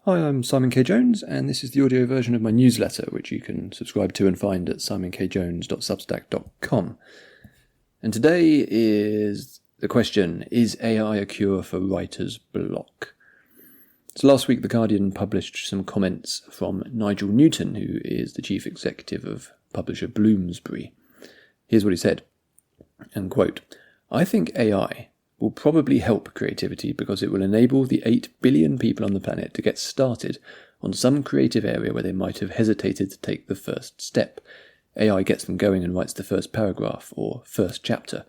Hi, I'm Simon K. Jones, and this is the audio version of my newsletter, which you can subscribe to and find at simonkjones.substack.com. And today is the question, is AI a cure for writer's block? So last week, The Guardian published some comments from Nigel Newton, who is the chief executive of publisher Bloomsbury. Here's what he said, and quote, "I think AI will probably help creativity because it will enable the 8 billion people on the planet to get started on some creative area where they might have hesitated to take the first step. AI gets them going and writes the first paragraph or first chapter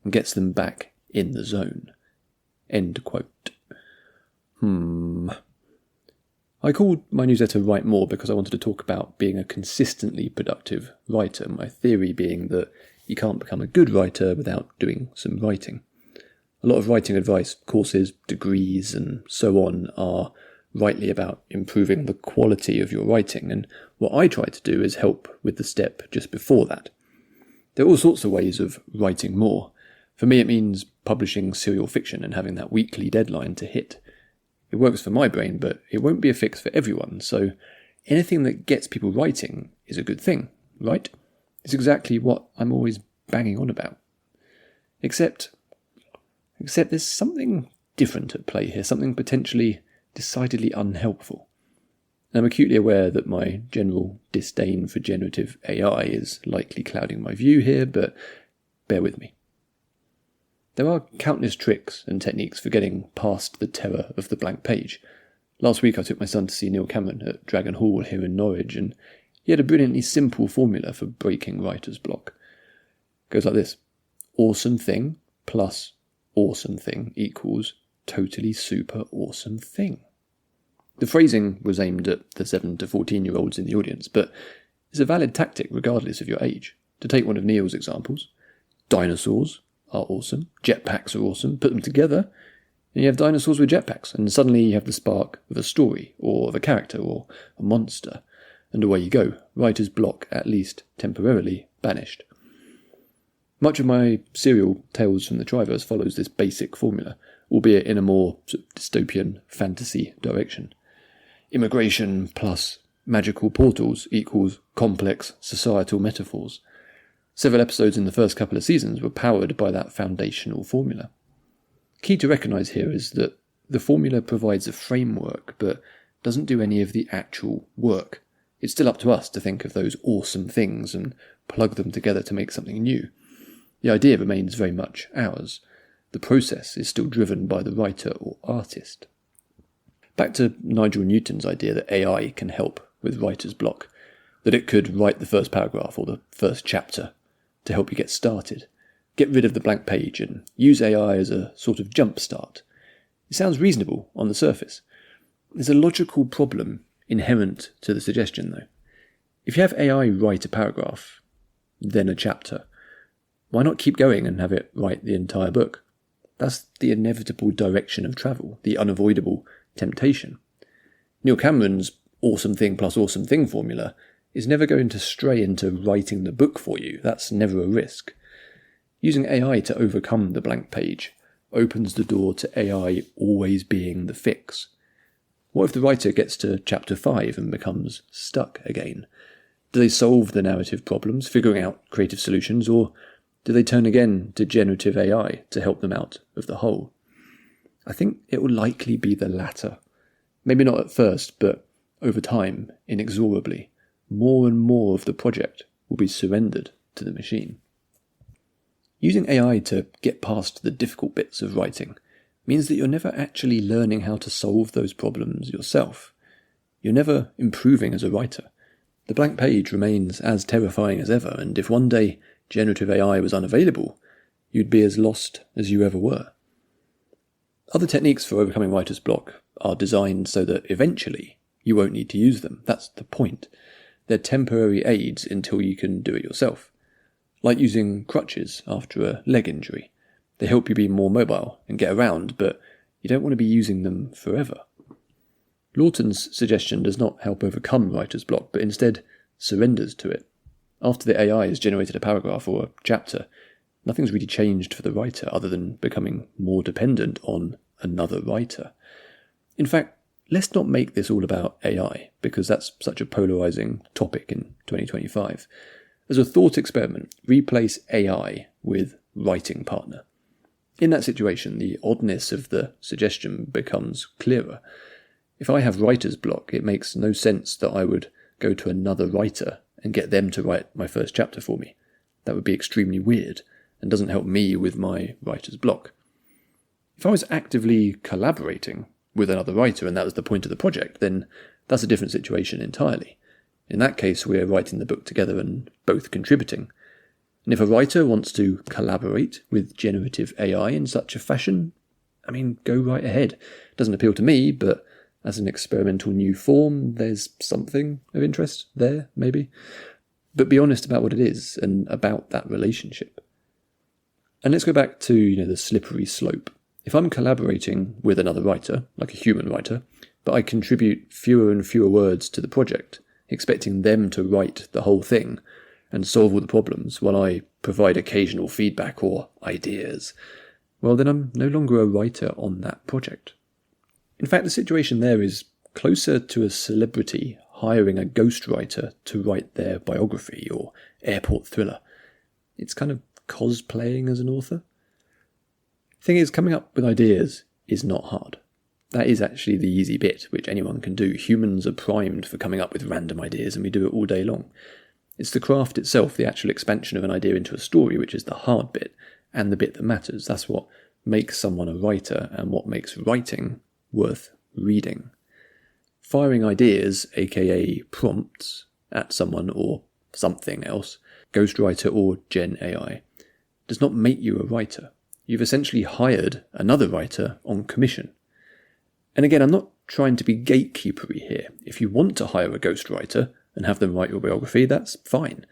and gets them back in the zone." End quote. I called my newsletter Write More because I wanted to talk about being a consistently productive writer, my theory being that you can't become a good writer without doing some writing. A lot of writing advice, courses, degrees, and so on are rightly about improving the quality of your writing, and what I try to do is help with the step just before that. There are all sorts of ways of writing more. For me, it means publishing serial fiction and having that weekly deadline to hit. It works for my brain, but it won't be a fix for everyone, so anything that gets people writing is a good thing, right? It's exactly what I'm always banging on about. Except there's something different at play here, something potentially decidedly unhelpful. I'm acutely aware that my general disdain for generative AI is likely clouding my view here, but bear with me. There are countless tricks and techniques for getting past the terror of the blank page. Last week I took my son to see Neil Cameron at Dragon Hall here in Norwich, and he had a brilliantly simple formula for breaking writer's block. It goes like this: awesome thing plus awesome thing equals totally super awesome thing. The phrasing was aimed at the 7 to 14-year-olds in the audience, but it's a valid tactic regardless of your age. To take one of Neil's examples, dinosaurs are awesome, jetpacks are awesome, put them together, and you have dinosaurs with jetpacks, and suddenly you have the spark of a story, or of a character, or a monster, and away you go, writer's block at least temporarily banished. Much of my serial Tales from the Triverse follows this basic formula, albeit in a more dystopian fantasy direction. Immigration plus magical portals equals complex societal metaphors. Several episodes in the first couple of seasons were powered by that foundational formula. Key to recognise here is that the formula provides a framework, but doesn't do any of the actual work. It's still up to us to think of those awesome things and plug them together to make something new. The idea remains very much ours. The process is still driven by the writer or artist. Back to Nigel Newton's idea that AI can help with writer's block, that it could write the first paragraph or the first chapter to help you get started, get rid of the blank page and use AI as a sort of jump start. It sounds reasonable on the surface. There's a logical problem inherent to the suggestion though. If you have AI write a paragraph, then a chapter, why not keep going and have it write the entire book? That's the inevitable direction of travel, the unavoidable temptation. Neil Cameron's awesome thing plus awesome thing formula is never going to stray into writing the book for you. That's never a risk. Using AI to overcome the blank page opens the door to AI always being the fix. What if the writer gets to chapter 5 and becomes stuck again? Do they solve the narrative problems, figuring out creative solutions, or do they turn again to generative AI to help them out of the hole? I think it will likely be the latter. Maybe not at first, but over time, inexorably, more and more of the project will be surrendered to the machine. Using AI to get past the difficult bits of writing means that you're never actually learning how to solve those problems yourself. You're never improving as a writer. The blank page remains as terrifying as ever, and if one day generative AI was unavailable, you'd be as lost as you ever were. Other techniques for overcoming writer's block are designed so that eventually you won't need to use them. That's the point. They're temporary aids until you can do it yourself. Like using crutches after a leg injury. They help you be more mobile and get around, but you don't want to be using them forever. Lawton's suggestion does not help overcome writer's block, but instead surrenders to it. After the AI has generated a paragraph or a chapter, nothing's really changed for the writer other than becoming more dependent on another writer. In fact, let's not make this all about AI, because that's such a polarizing topic in 2025. As a thought experiment, replace AI with writing partner. In that situation, the oddness of the suggestion becomes clearer. If I have writer's block, it makes no sense that I would go to another writer and get them to write my first chapter for me. That would be extremely weird and doesn't help me with my writer's block. If I was actively collaborating with another writer and that was the point of the project, then that's a different situation entirely. In that case, we're writing the book together and both contributing. And if a writer wants to collaborate with generative AI in such a fashion, go right ahead. It doesn't appeal to me, but as an experimental new form, there's something of interest there, maybe. But be honest about what it is and about that relationship. And let's go back to, the slippery slope. If I'm collaborating with another writer, like a human writer, but I contribute fewer and fewer words to the project, expecting them to write the whole thing and solve all the problems while I provide occasional feedback or ideas, well, then I'm no longer a writer on that project. In fact, the situation there is closer to a celebrity hiring a ghostwriter to write their biography or airport thriller. It's kind of cosplaying as an author. Thing is, coming up with ideas is not hard. That is actually the easy bit, which anyone can do. Humans are primed for coming up with random ideas, and we do it all day long. It's the craft itself, the actual expansion of an idea into a story, which is the hard bit, and the bit that matters. That's what makes someone a writer, and what makes writing worth reading. Firing ideas, aka prompts, at someone or something else, ghostwriter or Gen AI, does not make you a writer. You've essentially hired another writer on commission. And again, I'm not trying to be gatekeepery here. If you want to hire a ghostwriter and have them write your biography, that's fine.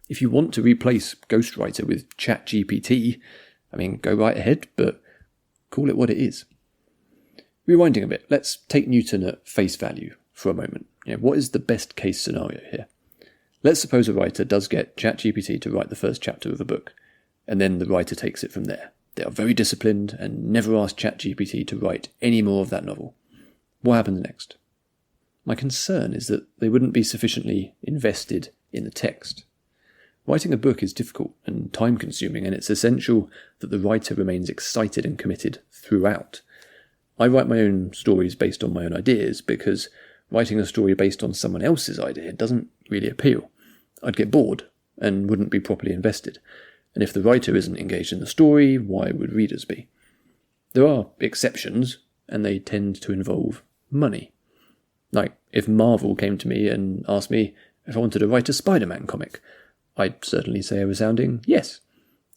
If you want to replace ghostwriter with ChatGPT, go right ahead, but call it what it is. Rewinding a bit, let's take Newton at face value for a moment. What is the best case scenario here? Let's suppose a writer does get ChatGPT to write the first chapter of a book, and then the writer takes it from there. They are very disciplined and never ask ChatGPT to write any more of that novel. What happens next? My concern is that they wouldn't be sufficiently invested in the text. Writing a book is difficult and time-consuming, and it's essential that the writer remains excited and committed throughout. I write my own stories based on my own ideas because writing a story based on someone else's idea doesn't really appeal. I'd get bored and wouldn't be properly invested. And if the writer isn't engaged in the story, why would readers be? There are exceptions, and they tend to involve money. Like, if Marvel came to me and asked me if I wanted to write a Spider-Man comic, I'd certainly say a resounding yes.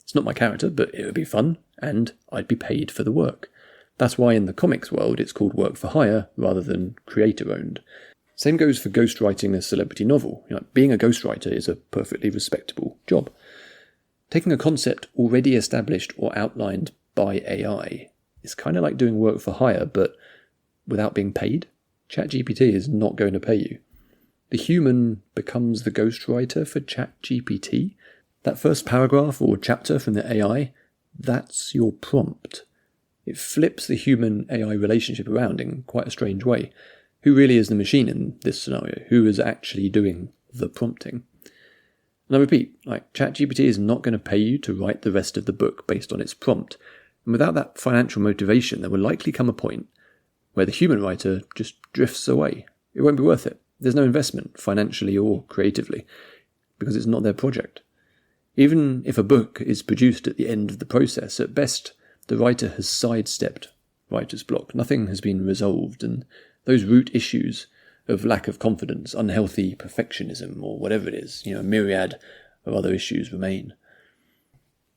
It's not my character, but it would be fun, and I'd be paid for the work. That's why in the comics world it's called work for hire rather than creator-owned. Same goes for ghostwriting a celebrity novel. Being a ghostwriter is a perfectly respectable job. Taking a concept already established or outlined by AI is kind of like doing work for hire, but without being paid. ChatGPT is not going to pay you. The human becomes the ghostwriter for ChatGPT. That first paragraph or chapter from the AI, that's your prompt. It flips the human-AI relationship around in quite a strange way. Who really is the machine in this scenario? Who is actually doing the prompting? And I repeat, ChatGPT is not going to pay you to write the rest of the book based on its prompt. And without that financial motivation, there will likely come a point where the human writer just drifts away. It won't be worth it. There's no investment, financially or creatively, because it's not their project. Even if a book is produced at the end of the process, at best, the writer has sidestepped writer's block. Nothing has been resolved, and those root issues of lack of confidence, unhealthy perfectionism, or whatever it is, a myriad of other issues remain.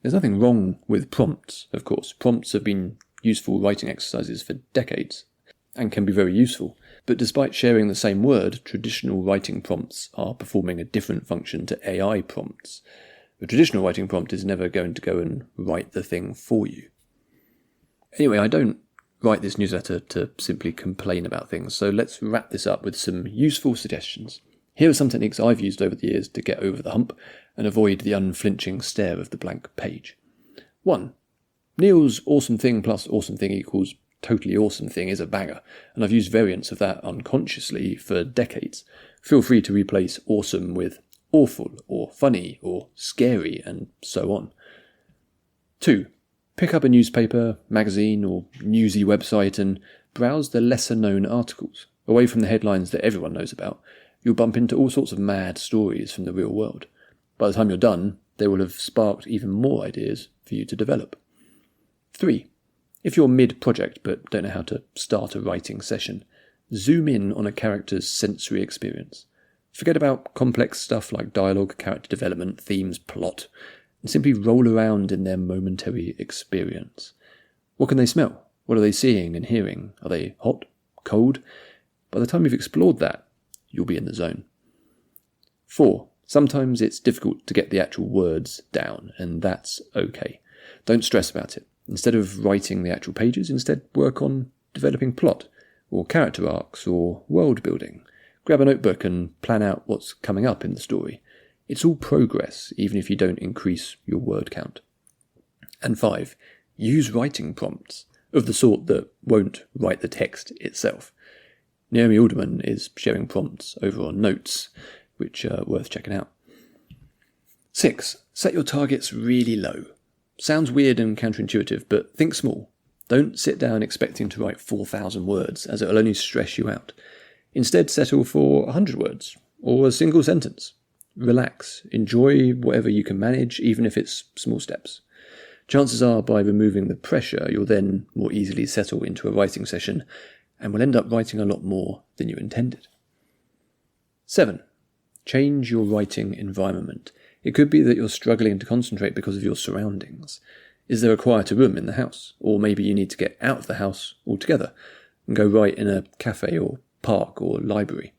There's nothing wrong with prompts, of course. Prompts have been useful writing exercises for decades and can be very useful. But despite sharing the same word, traditional writing prompts are performing a different function to AI prompts. A traditional writing prompt is never going to go and write the thing for you. Anyway, I don't write this newsletter to simply complain about things, so let's wrap this up with some useful suggestions. Here are some techniques I've used over the years to get over the hump and avoid the unflinching stare of the blank page. 1. Neil's awesome thing plus awesome thing equals totally awesome thing is a banger, and I've used variants of that unconsciously for decades. Feel free to replace awesome with awful, or funny, or scary, and so on. 2. Pick up a newspaper, magazine, or newsy website and browse the lesser-known articles. Away from the headlines that everyone knows about, you'll bump into all sorts of mad stories from the real world. By the time you're done, they will have sparked even more ideas for you to develop. 3. If you're mid-project but don't know how to start a writing session, zoom in on a character's sensory experience. Forget about complex stuff like dialogue, character development, themes, plot, and simply roll around in their momentary experience. What can they smell? What are they seeing and hearing? Are they hot? Cold? By the time you've explored that, you'll be in the zone. 4. Sometimes it's difficult to get the actual words down, and that's okay. Don't stress about it. Instead of writing the actual pages, instead work on developing plot, or character arcs, or world building. Grab a notebook and plan out what's coming up in the story. It's all progress, even if you don't increase your word count. And 5. Use writing prompts, of the sort that won't write the text itself. Naomi Alderman is sharing prompts over on Notes, which are worth checking out. 6. Set your targets really low. Sounds weird and counterintuitive, but think small. Don't sit down expecting to write 4,000 words, as it will only stress you out. Instead, settle for 100 words, or a single sentence. Relax. Enjoy whatever you can manage, even if it's small steps. Chances are, by removing the pressure, you'll then more easily settle into a writing session, and will end up writing a lot more than you intended. 7. Change your writing environment. It could be that you're struggling to concentrate because of your surroundings. Is there a quieter room in the house? Or maybe you need to get out of the house altogether and go write in a cafe or park or library.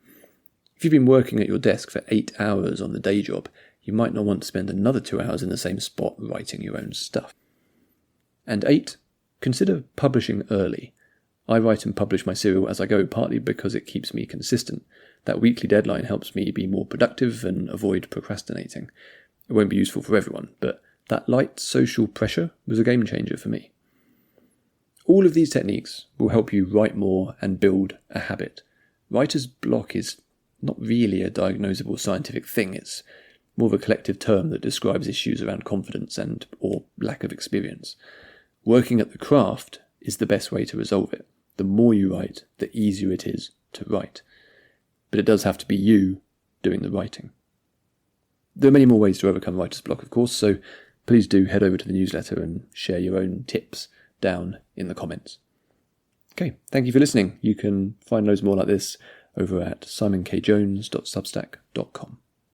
If you've been working at your desk for 8 hours on the day job, you might not want to spend another 2 hours in the same spot writing your own stuff. And 8. Consider publishing early. I write and publish my serial as I go, partly because it keeps me consistent. That weekly deadline helps me be more productive and avoid procrastinating. It won't be useful for everyone, but that light social pressure was a game changer for me. All of these techniques will help you write more and build a habit. Writer's block is not really a diagnosable scientific thing. It's more of a collective term that describes issues around confidence and or lack of experience. Working at the craft is the best way to resolve it. The more you write, the easier it is to write. But it does have to be you doing the writing. There are many more ways to overcome writer's block, of course, so please do head over to the newsletter and share your own tips down in the comments. Okay, thank you for listening. You can find loads more like this over at simonkjones.substack.com.